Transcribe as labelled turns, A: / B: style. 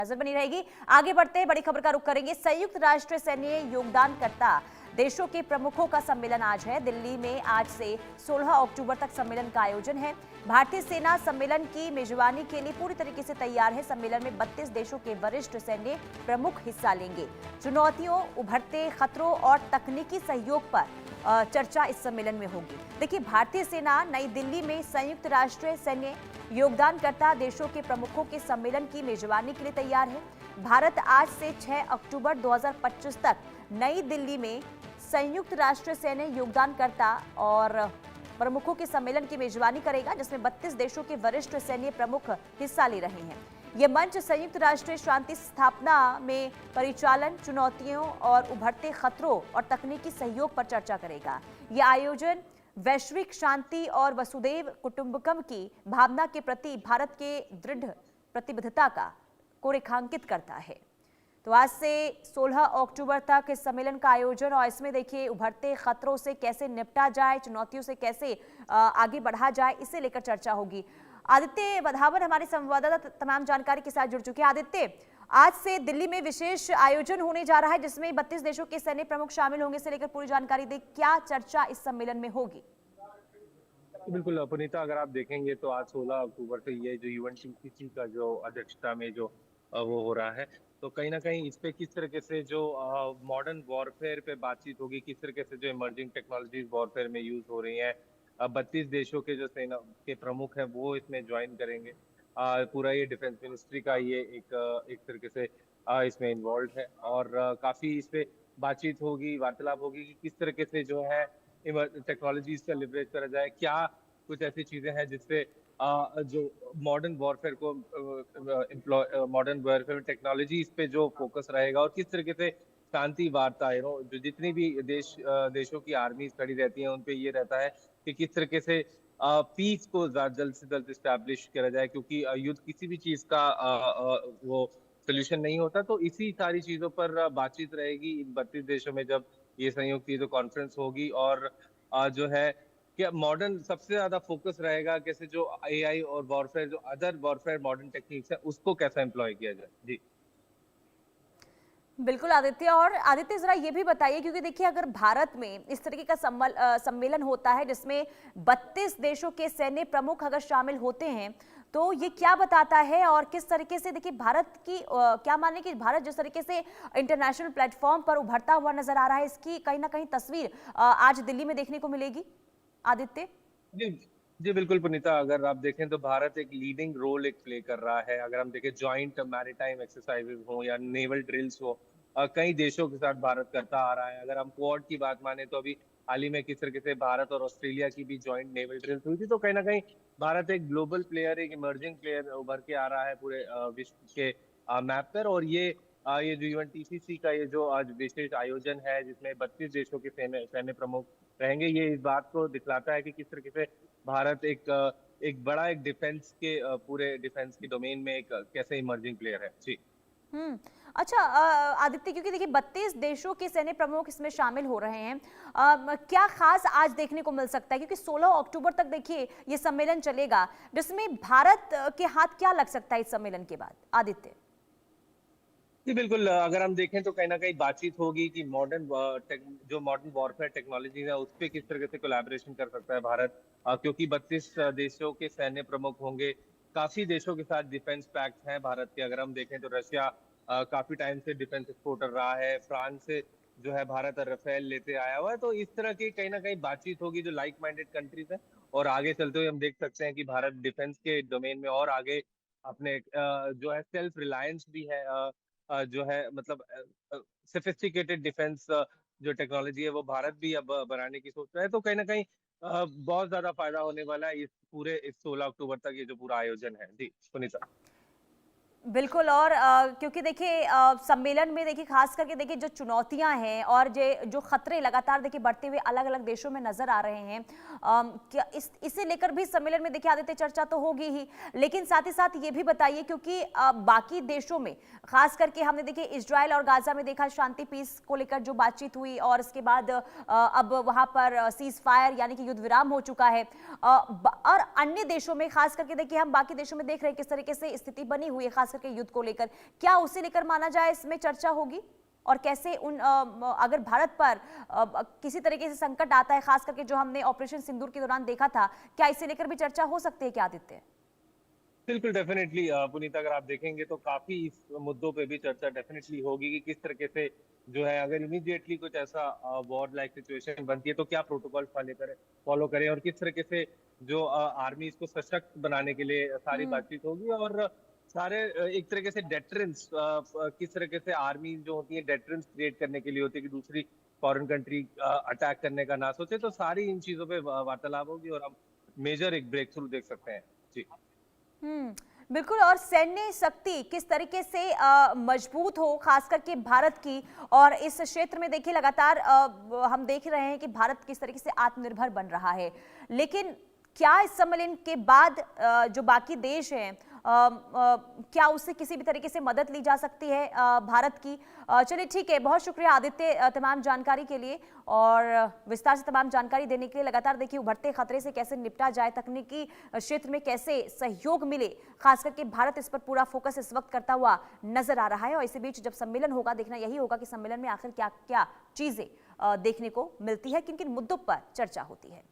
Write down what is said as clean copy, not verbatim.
A: नजर बनी रहेगी। आगे बढ़ते हैं, बड़ी खबर का रुख करेंगे। संयुक्त राष्ट्र सैन्य योगदानकर्ता देशों के प्रमुखों का सम्मेलन आज है। दिल्ली में आज से 16 अक्टूबर तक सम्मेलन का आयोजन है। भारतीय सेना सम्मेलन की मेजबानी के लिए पूरी तरीके से तैयार है। सम्मेलन में 32 देशों के वरिष्ठ सैन्य प्रमुख हिस्सा लेंगे। चुनौतियों, उभरते खतरों और तकनीकी सहयोग पर चर्चा इस सम्मेलन में होगी। देखिए, भारतीय सेना नई दिल्ली में संयुक्त राष्ट्र सैन्य योगदानकर्ता देशों के प्रमुखों के सम्मेलन की मेजबानी के लिए तैयार है। भारत आज से 6 अक्टूबर 2025 तक नई दिल्ली में संयुक्त राष्ट्र सैन्य योगदानकर्ता और प्रमुखों के सम्मेलन की मेजबानी करेगा, जिसमें 32 देशों के वरिष्ठ सैन्य प्रमुख हिस्सा ले रहे हैं। यह मंच संयुक्त राष्ट्र शांति स्थापना में परिचालन, चुनौतियों और उभरते खतरों और तकनीकी सहयोग पर चर्चा करेगा। यह आयोजन वैश्विक शांति और वसुधैव कुटुंबकम की भावना के प्रति भारत के दृढ़ प्रतिबद्धता को रेखांकित करता है। तो आज से 16 अक्टूबर तक इस सम्मेलन का आयोजन, और इसमें देखिए उभरते खतरों से कैसे निपटा जाए, चुनौतियों से कैसे आगे बढ़ा जाए, इसे लेकर चर्चा होगी। आदित्य वधावन हमारे संवाददाता तमाम जानकारी के साथ जुड़ चुके हैं। आदित्य, आज से दिल्ली में विशेष आयोजन होने जा रहा है, जिसमें 32 देशों के सैन्य प्रमुख शामिल होंगे। इससे लेकर पूरी जानकारी दे, क्या चर्चा इस सम्मेलन में होगी?
B: बिल्कुल पुनीता, अगर आप देखेंगे तो आज 16 अक्टूबर से ये जो यूएनटीपीसी का जो अध्यक्षता में जो वो हो रहा है, तो कहीं ना कहीं इस पे किस तरीके से जो मॉडर्न वॉरफेयर पे बातचीत होगी, किस तरीके से जो इमर्जिंग टेक्नोलॉजीज वॉरफेयर में यूज हो रही हैं। 32 देशों के जो सेना के प्रमुख हैं वो इसमें ज्वाइन करेंगे। पूरा ये डिफेंस मिनिस्ट्री का ये एक तरीके से इसमें इन्वॉल्व है, और काफी इस पे बातचीत होगी, वार्तालाप होगी कि किस तरीके से जो है टेक्नोलॉजीज का लिवरेज करा जाए। क्या कुछ ऐसी चीजें हैं जिससे जो मॉडर्न वॉरफेयर को मॉडर्न वॉरफेयर में टेक्नोलॉजी इस पे जो फोकस रहेगा, और किस तरीके से शांति वार्ता जो जितनी भी देशों की आर्मी खड़ी रहती है उन पे ये रहता है कि किस तरीके से पीस को जल्द से जल्द इस्टेब्लिश करा जाए, क्योंकि युद्ध किसी भी चीज का वो सोल्यूशन नहीं होता। तो इसी सारी चीजों पर बातचीत रहेगी इन 32 देशों में जब ये संयुक्त जो कॉन्फ्रेंस होगी। और जो है कि मॉडर्न सबसे ज्यादा फोकस रहेगा कैसे जो एआई और वॉरफेयर, जो अदर वॉरफेयर मॉडर्न टेक्निक्स है, उसको कैसा एम्प्लॉय किया जाए। जी
A: बिल्कुल आदित्य, और आदित्य जरा ये भी बताइए, क्योंकि देखिए अगर भारत में इस तरीके का सम्मेलन होता है जिसमें 32 देशों के सैन्य प्रमुख अगर शामिल होते हैं, तो ये क्या बताता है और किस तरीके से देखिए भारत की क्या माने कि भारत जिस तरीके से इंटरनेशनल प्लेटफॉर्म पर उभरता हुआ नजर आ रहा है, इसकी कहीं ना कहीं तस्वीर आज दिल्ली में देखने को मिलेगी। आदित्य
B: जी जी बिल्कुल पुनीता, अगर आप देखें तो भारत एक लीडिंग रोल प्ले कर रहा है। अगर हम देखें जॉइंट मैरीटाइम एक्सरसाइजेज हो या नेवल ड्रिल्स हो, कई देशों के साथ भारत करता आ रहा है। अगर हम क्वाड की बात माने तो अभी हाल ही में किस तरीके से भारत और ऑस्ट्रेलिया की भी जॉइंट नेवल ड्रिल्स हुई थी। तो कहीं ना कहीं भारत एक ग्लोबल प्लेयर, एक इमर्जिंग प्लेयर उभर के आ रहा है पूरे विश्व के मैप पर। और ये जो यूएनटीपीसी का ये जो आज विशेष आयोजन है जिसमें 32 देशों के सैन्य प्रमुख रहेंगे, ये इस बात को दिखलाता है कि किस तरीके से भारत एक बड़ा एक डिफेंस के पूरे डिफेंस के डोमेन में एक कैसे इमर्जिंग प्लेयर है। जी
A: अच्छा आदित्य, क्योंकि देखिए 32 देशों के सैन्य प्रमुख इसमें शामिल हो रहे हैं, क्या खास आज देखने को मिल सकता है? क्योंकि 16 अक्टूबर तक देखिए ये सम्मेलन चलेगा, जिसमें भारत के हाथ क्या लग सकता है इस सम्मेलन के बाद? आदित्य
B: जी बिल्कुल, अगर हम देखें तो कहीं ना कहीं बातचीत होगी कि जो मॉडर्न वॉरफेयर टेक्नोलॉजी है उस पर किस तरीके से कोलैबोरेशन कर सकता है भारत, क्योंकि 32 देशों के सैन्य प्रमुख होंगे। काफी देशों के साथ डिफेंस पैक्ट हैं भारत के। अगर हम देखें तो रशिया काफी टाइम से डिफेंस एक्सपोर्टर रहा है, फ्रांस से जो है भारत राफेल लेते आया हुआ है। तो इस तरह की कहीं ना कहीं बातचीत होगी जो लाइक माइंडेड कंट्रीज है, और आगे चलते हुए हम देख सकते हैं कि भारत डिफेंस के डोमेन में और आगे अपने जो है सेल्फ रिलायंस भी है, जो है मतलब सोफिस्टिकेटेड डिफेंस जो टेक्नोलॉजी है वो भारत भी अब बनाने की सोच रहा है। तो कहीं ना कहीं बहुत ज्यादा फायदा होने वाला है इस 16 अक्टूबर तक ये जो पूरा आयोजन है। जी सुनीता
A: बिल्कुल, और क्योंकि देखिए सम्मेलन में देखिए खास करके देखिए जो चुनौतियां हैं और जो खतरे लगातार देखिए बढ़ते हुए अलग अलग देशों में नजर आ रहे हैं, क्या इसे लेकर भी सम्मेलन में देखिए आदित्य चर्चा तो होगी ही, लेकिन साथ ही साथ ये भी बताइए, क्योंकि बाकी देशों में खास करके हमने देखिए इजराइल और गाजा में देखा शांति पीस को लेकर जो बातचीत हुई, और इसके बाद अब वहां पर सीज फायर यानी कि युद्ध विराम हो चुका है, और अन्य देशों में खास करके देखिए हम बाकी देशों में देख रहे हैं किस तरीके से स्थिति बनी हुई है, खास खास करके युद्ध को लेकर, क्या उसे लेकर माना जाए इसमें चर्चा होगी? और कैसे अगर भारत पर किसी तरीके से संकट आता है, खास करके जो हमने ऑपरेशन सिंदूर के दौरान देखा था, क्या इसे लेकर भी चर्चा हो सकती है क्या आदित्य?
B: बिल्कुल डेफिनेटली पुनीता, अगर आप देखेंगे तो काफी इस मुद्दों पे भी चर्चा डेफिनेटली होगी कि किस तरीके से जो है, अगर इमीडिएटली कुछ ऐसा वॉर लाइक सिचुएशन बनती है तो क्या प्रोटोकॉल फॉलो करें, और किस तरीके से जो आर्मी इसको सशक्त बनाने के लिए सारी
A: हम्म।
B: बातचीत होगी। और सारे एक तरीके से डेटरेंस, किस तरीके से आर्मी जो होती है डेटरेंस क्रिएट करने के लिए होती है कि दूसरी फॉरेन कंट्री अटैक करने का ना सोचे। तो सारी इन चीजों पे वार्तालाप होगी और हम मेजर एक ब्रेक थ्रू देख सकते हैं। जी
A: बिल्कुल। और सैन्य शक्ति किस तरीके से मजबूत हो, खास करके भारत की, और इस क्षेत्र में देखिए लगातार हम देख रहे हैं कि भारत किस तरीके से आत्मनिर्भर बन रहा है, लेकिन क्या इस सम्मेलन के बाद जो बाकी देश हैं क्या उससे किसी भी तरीके से मदद ली जा सकती है भारत की? चलिए ठीक है, बहुत शुक्रिया आदित्य तमाम जानकारी के लिए और विस्तार से तमाम जानकारी देने के लिए। लगातार देखिए उभरते खतरे से कैसे निपटा जाए, तकनीकी क्षेत्र में कैसे सहयोग मिले, खास करके भारत इस पर पूरा फोकस इस वक्त करता हुआ नजर आ रहा है। और इसी बीच जब सम्मेलन होगा, देखना यही होगा कि सम्मेलन में आखिर क्या क्या चीजें देखने को मिलती है, किन किन मुद्दों पर चर्चा होती है।